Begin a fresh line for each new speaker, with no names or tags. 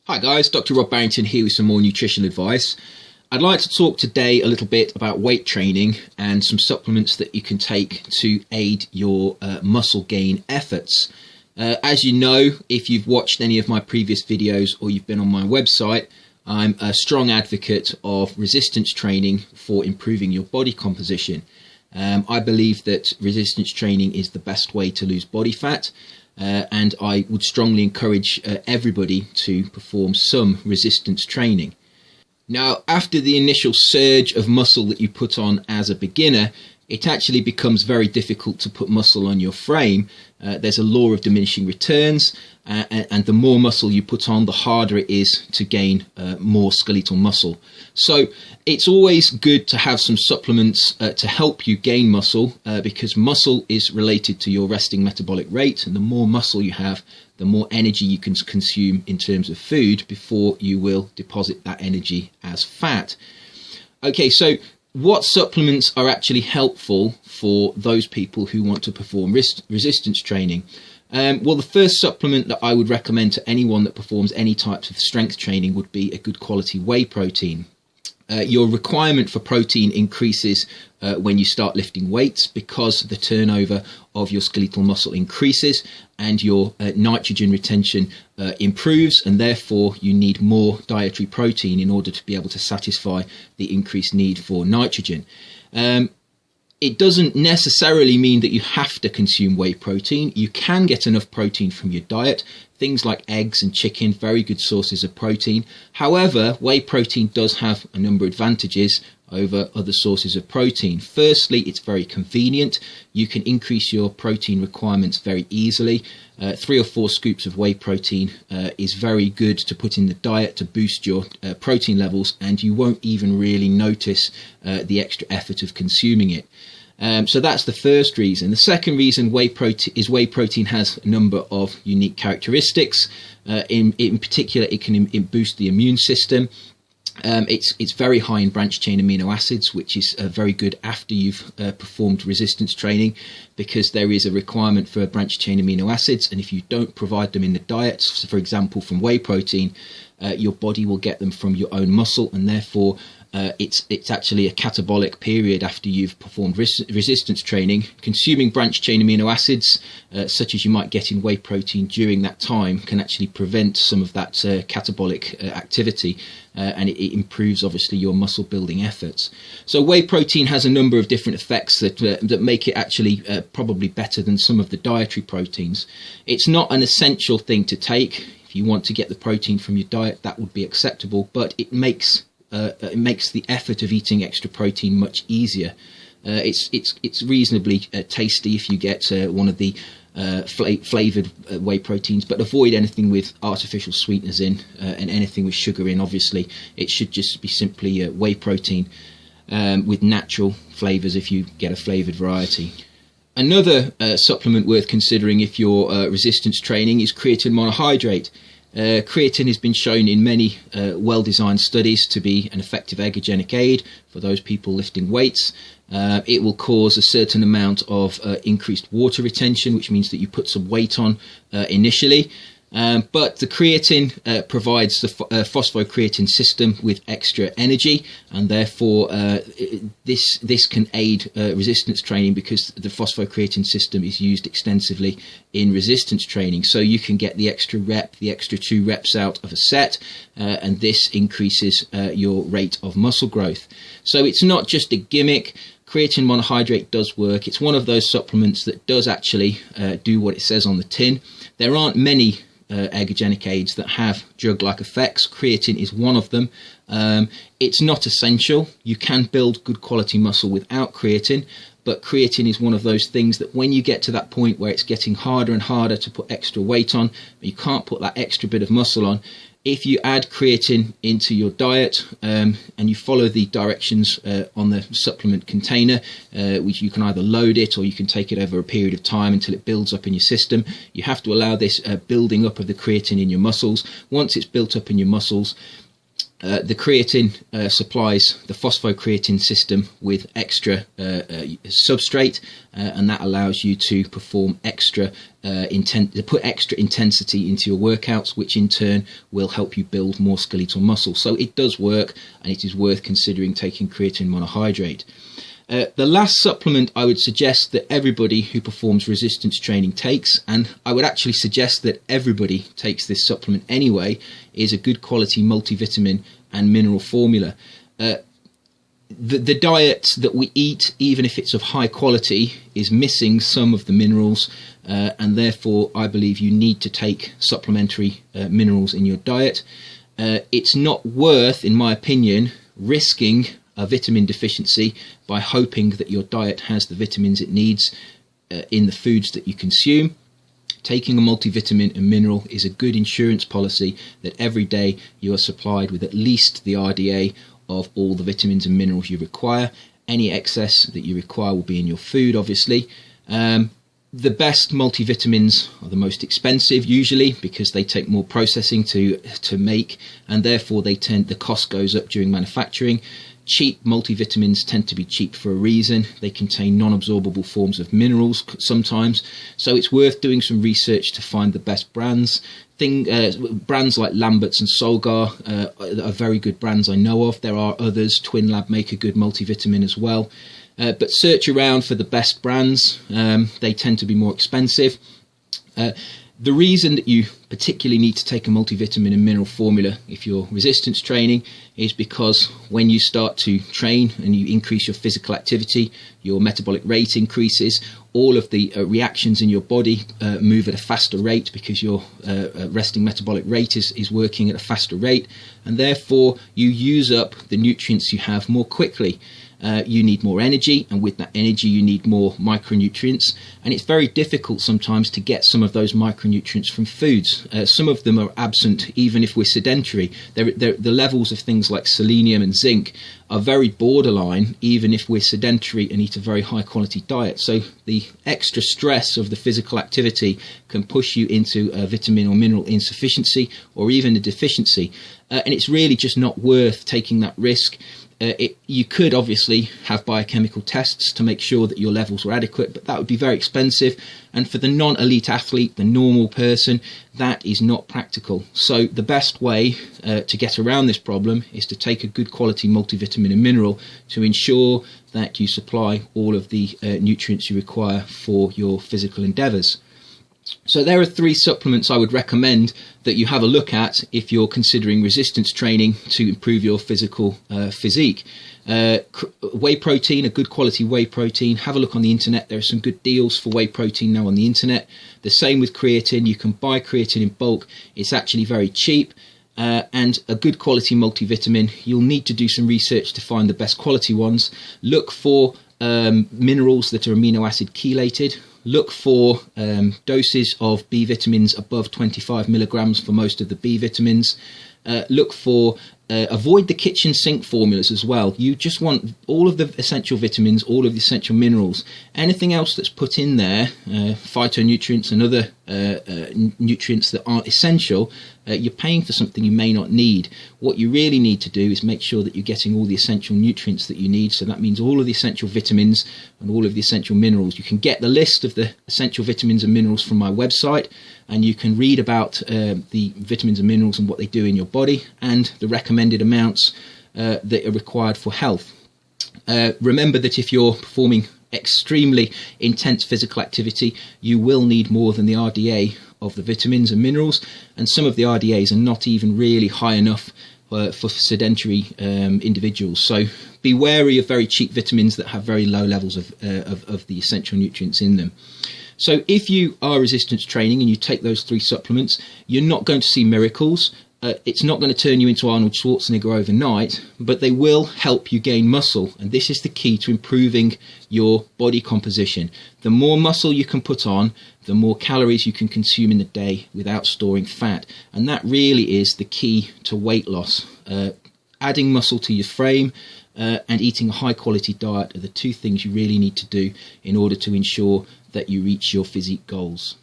Hi guys, Dr. Rob Barrington here with some more nutritional advice. I'd like to talk today a little bit about weight training and some supplements that you can take to aid your muscle gain efforts. As you know, if you've watched any of my previous videos or you've been on my website, I'm a strong advocate of resistance training for improving your body composition. I believe that resistance training is the best way to lose body fat. And I would strongly encourage everybody to perform some resistance training. Now, after the initial surge of muscle that you put on as a beginner, it actually becomes very difficult to put muscle on your frame. There's a law of diminishing returns, and the more muscle you put on, the harder it is to gain more skeletal muscle. So it's always good to have some supplements to help you gain muscle, because muscle is related to your resting metabolic rate, and the more muscle you have, the more energy you can consume in terms of food before you will deposit that energy as fat. Okay, so what supplements are actually helpful for those people who want to perform resistance training? Well, the first supplement that I would recommend to anyone that performs any types of strength training would be a good quality whey protein. Your requirement for protein increases when you start lifting weights because the turnover of your skeletal muscle increases and your nitrogen retention improves, and therefore you need more dietary protein in order to be able to satisfy the increased need for nitrogen. It doesn't necessarily mean that you have to consume whey protein. You can get enough protein from your diet. Things like eggs and chicken, very good sources of protein. However, whey protein does have a number of advantages over other sources of protein. Firstly, it's very convenient. You can increase your protein requirements very easily. 3 or 4 scoops of whey protein is very good to put in the diet to boost your protein levels, and you won't even really notice the extra effort of consuming it. So that's the first reason. The second reason whey protein has a number of unique characteristics. In particular, it can boost the immune system. It's very high in branched chain amino acids, which is very good after you've performed resistance training, because there is a requirement for branched chain amino acids, and if you don't provide them in the diet, so for example from whey protein, your body will get them from your own muscle, and therefore it's actually a catabolic period after you've performed resistance training. Consuming branched chain amino acids, such as you might get in whey protein during that time, can actually prevent some of that catabolic activity, and it improves obviously your muscle building efforts. So whey protein has a number of different effects that make it actually probably better than some of the dietary proteins. It's not an essential thing to take. If you want to get the protein from your diet, that would be acceptable, but it makes the effort of eating extra protein much easier. It's reasonably tasty if you get one of the flavored whey proteins, but avoid anything with artificial sweeteners in and anything with sugar in. Obviously, it should just be simply whey protein with natural flavors if you get a flavored variety. Another supplement worth considering if you're resistance training is creatine monohydrate. Creatine has been shown in many well-designed studies to be an effective ergogenic aid for those people lifting weights. It will cause a certain amount of increased water retention, which means that you put some weight on initially. But the creatine provides the phosphocreatine system with extra energy, and therefore this can aid resistance training, because the phosphocreatine system is used extensively in resistance training. So you can get the extra 2 reps out of a set, and this increases your rate of muscle growth. So it's not just a gimmick. Creatine monohydrate does work. It's one of those supplements that does actually do what it says on the tin. There aren't many ergogenic aids that have drug-like effects. Creatine is one of them. It's not essential. You can build good quality muscle without creatine, but creatine is one of those things that when you get to that point where it's getting harder and harder to put extra weight on, you can't put that extra bit of muscle on, if you add creatine into your diet and you follow the directions on the supplement container, which you can either load it or you can take it over a period of time until it builds up in your system. You have to allow this building up of the creatine in your muscles. Once it's built up in your muscles, The creatine supplies the phosphocreatine system with extra substrate, and that allows you to perform put extra intensity into your workouts, which in turn will help you build more skeletal muscle. So it does work, and it is worth considering taking creatine monohydrate. The last supplement I would suggest that everybody who performs resistance training takes, and I would actually suggest that everybody takes this supplement anyway, is a good quality multivitamin and mineral formula. The diet that we eat, even if it's of high quality, is missing some of the minerals, and therefore I believe you need to take supplementary minerals in your diet. It's not worth, in my opinion, risking a vitamin deficiency by hoping that your diet has the vitamins it needs in the foods that you consume. Taking a multivitamin and mineral is a good insurance policy that every day you are supplied with at least the RDA of all the vitamins and minerals you require. Any excess that you require will be in your food, obviously. The best multivitamins are the most expensive usually, because they take more processing to make, and therefore the cost goes up during manufacturing. Cheap multivitamins tend to be cheap for a reason. They contain non-absorbable forms of minerals sometimes, so it's worth doing some research to find the best brands. Brands like Lambert's and Solgar are very good brands I know of. There are others. Twinlab make a good multivitamin as well. But search around for the best brands. They tend to be more expensive. The reason that you particularly need to take a multivitamin and mineral formula if you're resistance training is because when you start to train and you increase your physical activity, your metabolic rate increases. All of the reactions in your body move at a faster rate because your resting metabolic rate is working at a faster rate, and therefore you use up the nutrients you have more quickly. You need more energy, and with that energy you need more micronutrients, and it's very difficult sometimes to get some of those micronutrients from foods. Some of them are absent even if we're sedentary. The levels of things like selenium and zinc are very borderline even if we're sedentary and eat a very high quality diet. So the extra stress of the physical activity can push you into a vitamin or mineral insufficiency or even a deficiency, and it's really just not worth taking that risk. You could obviously have biochemical tests to make sure that your levels were adequate, but that would be very expensive, and for the non-elite athlete, the normal person, that is not practical. So the best way to get around this problem is to take a good quality multivitamin and mineral to ensure that you supply all of the nutrients you require for your physical endeavours. So there are 3 supplements I would recommend that you have a look at if you're considering resistance training to improve your physical physique. Whey protein, a good quality whey protein. Have a look on the internet. There are some good deals for whey protein now on the internet. The same with creatine. You can buy creatine in bulk. It's actually very cheap. And a good quality multivitamin. You'll need to do some research to find the best quality ones. Look for minerals that are amino acid chelated. Look for doses of B vitamins above 25 milligrams for most of the B vitamins. Look for avoid the kitchen sink formulas as well. You just want all of the essential vitamins, all of the essential minerals. Anything else that's put in there, phytonutrients and other nutrients that aren't essential, you're paying for something you may not need. What you really need to do is make sure that you're getting all the essential nutrients that you need. So that means all of the essential vitamins and all of the essential minerals. You can get the list of the essential vitamins and minerals from my website, and you can read about the vitamins and minerals and what they do in your body and the recommended amounts that are required for health. Remember that if you're performing extremely intense physical activity, you will need more than the RDA of the vitamins and minerals, and some of the RDAs are not even really high enough for sedentary individuals. So be wary of very cheap vitamins that have very low levels of the essential nutrients in them. So if you are resistance training and you take those 3 supplements, you're not going to see miracles. It's not going to turn you into Arnold Schwarzenegger overnight, but they will help you gain muscle. And this is the key to improving your body composition. The more muscle you can put on, the more calories you can consume in the day without storing fat. And that really is the key to weight loss. Adding muscle to your frame and eating a high quality diet are the 2 things you really need to do in order to ensure that you reach your physique goals.